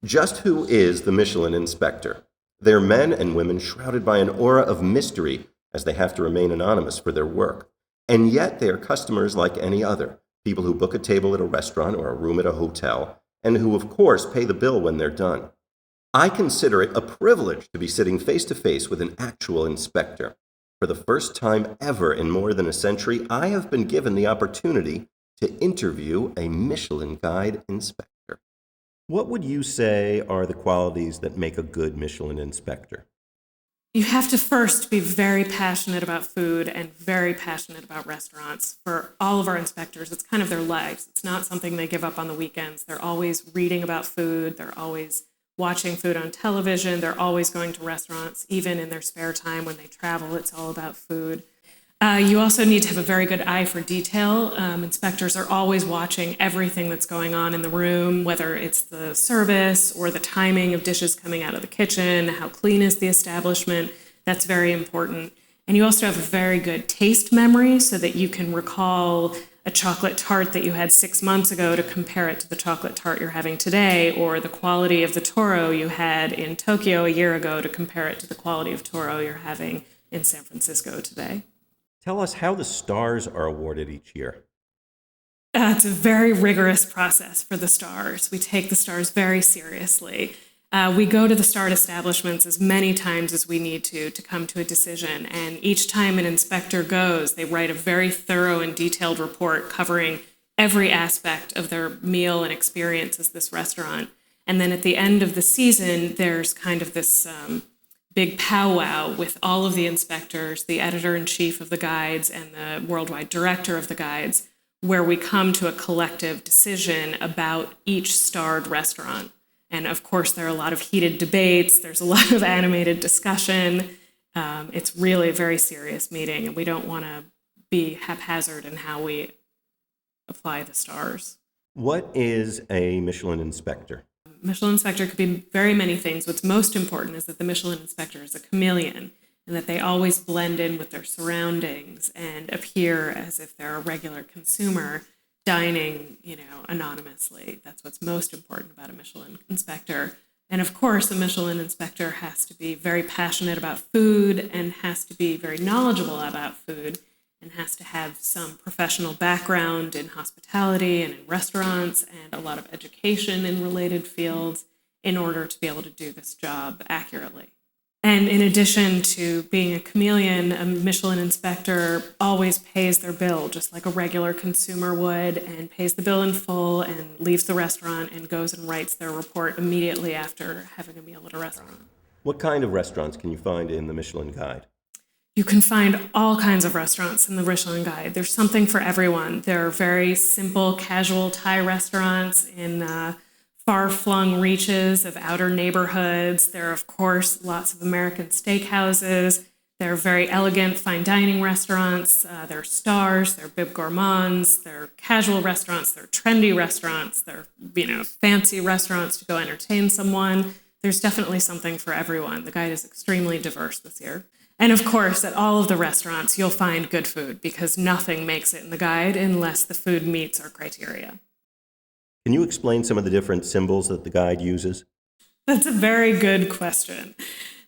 Just who is the Michelin inspector? They're men and women shrouded by an aura of mystery as they have to remain anonymous for their work. And yet they are customers like any other, people who book a table at a restaurant or a room at a hotel, and who, of course, pay the bill when they're done. I consider it a privilege to be sitting face to face with an actual inspector. For the first time ever in more than a century, I have been given the opportunity to interview a Michelin Guide inspector. What would you say are the qualities that make a good Michelin inspector? You have to first be very passionate about food and very passionate about restaurants. For all of our inspectors, it's kind of their lives. It's not something they give up on the weekends. They're always reading about food. They're always watching food on television. They're always going to restaurants. Even in their spare time when they travel, it's all about food. You also need to have a very good eye for detail. Inspectors are always watching everything that's going on in the room, whether it's the service or the timing of dishes coming out of the kitchen, how clean is the establishment. That's very important. And you also have a very good taste memory so that you can recall a chocolate tart that you had 6 months ago to compare it to the chocolate tart you're having today, or the quality of the toro you had in Tokyo a year ago to compare it to the quality of toro you're having in San Francisco today. Tell us how the stars are awarded each year. It's a very rigorous process for the stars. We take the stars very seriously. We go to the starred establishments as many times as we need to come to a decision. And each time an inspector goes, they write a very thorough and detailed report covering every aspect of their meal and experience as this restaurant. And then at the end of the season, there's kind of this big powwow with all of the inspectors, the editor-in-chief of the guides, and the worldwide director of the guides, where we come to a collective decision about each starred restaurant. And of course, there are a lot of heated debates. There's a lot of animated discussion. It's really a very serious meeting, and we don't want to be haphazard in how we apply the stars. What is a Michelin inspector? Michelin inspector could be very many things. What's most important is that the Michelin inspector is a chameleon and that they always blend in with their surroundings and appear as if they're a regular consumer dining, anonymously. That's what's most important about a Michelin inspector. And of course, a Michelin inspector has to be very passionate about food and has to be very knowledgeable about food and has to have some professional background in hospitality and in restaurants and a lot of education in related fields in order to be able to do this job accurately. And in addition to being a chameleon, a Michelin inspector always pays their bill just like a regular consumer would, and pays the bill in full and leaves the restaurant and goes and writes their report immediately after having a meal at a restaurant. What kind of restaurants can you find in the Michelin Guide? You can find all kinds of restaurants in the Michelin Guide. There's something for everyone. There are very simple, casual Thai restaurants in far-flung reaches of outer neighborhoods. There are, of course, lots of American steakhouses. There are very elegant fine dining restaurants. There are stars. There are bib gourmands. There are casual restaurants. There are trendy restaurants. There are, fancy restaurants to go entertain someone. There's definitely something for everyone. The Guide is extremely diverse this year. And of course, at all of the restaurants, you'll find good food because nothing makes it in the Guide unless the food meets our criteria. Can you explain some of the different symbols that the Guide uses? That's a very good question.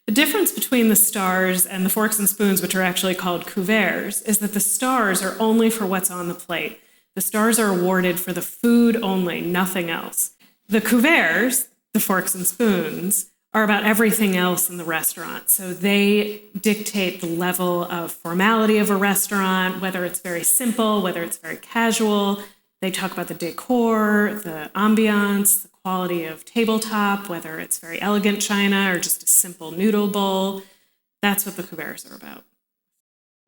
The difference between the stars and the forks and spoons, which are actually called couverts, is that the stars are only for what's on the plate. The stars are awarded for the food only, nothing else. The couverts, the forks and spoons, are about everything else in the restaurant. So they dictate the level of formality of a restaurant, whether it's very simple, whether it's very casual. They talk about the decor, the ambiance, the quality of tabletop, whether it's very elegant china or just a simple noodle bowl. That's what the couverts are about.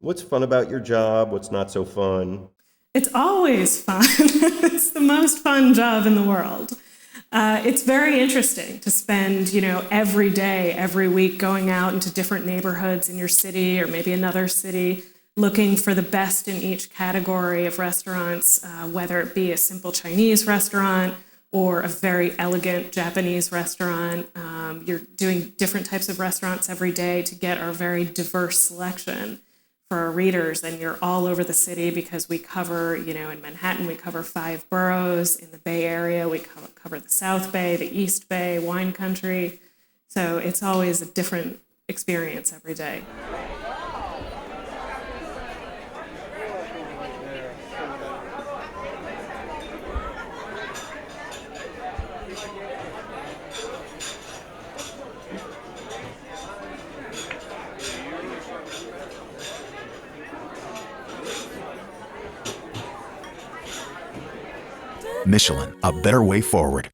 What's fun about your job? What's not so fun? It's always fun. It's the most fun job in the world. It's very interesting to spend, every day, every week going out into different neighborhoods in your city or maybe another city, looking for the best in each category of restaurants, whether it be a simple Chinese restaurant or a very elegant Japanese restaurant. You're doing different types of restaurants every day to get our very diverse selection for our readers, and you're all over the city because we cover, in Manhattan, we cover 5 boroughs. In the Bay Area, we cover the South Bay, the East Bay, wine country. So it's always a different experience every day. Michelin, a better way forward.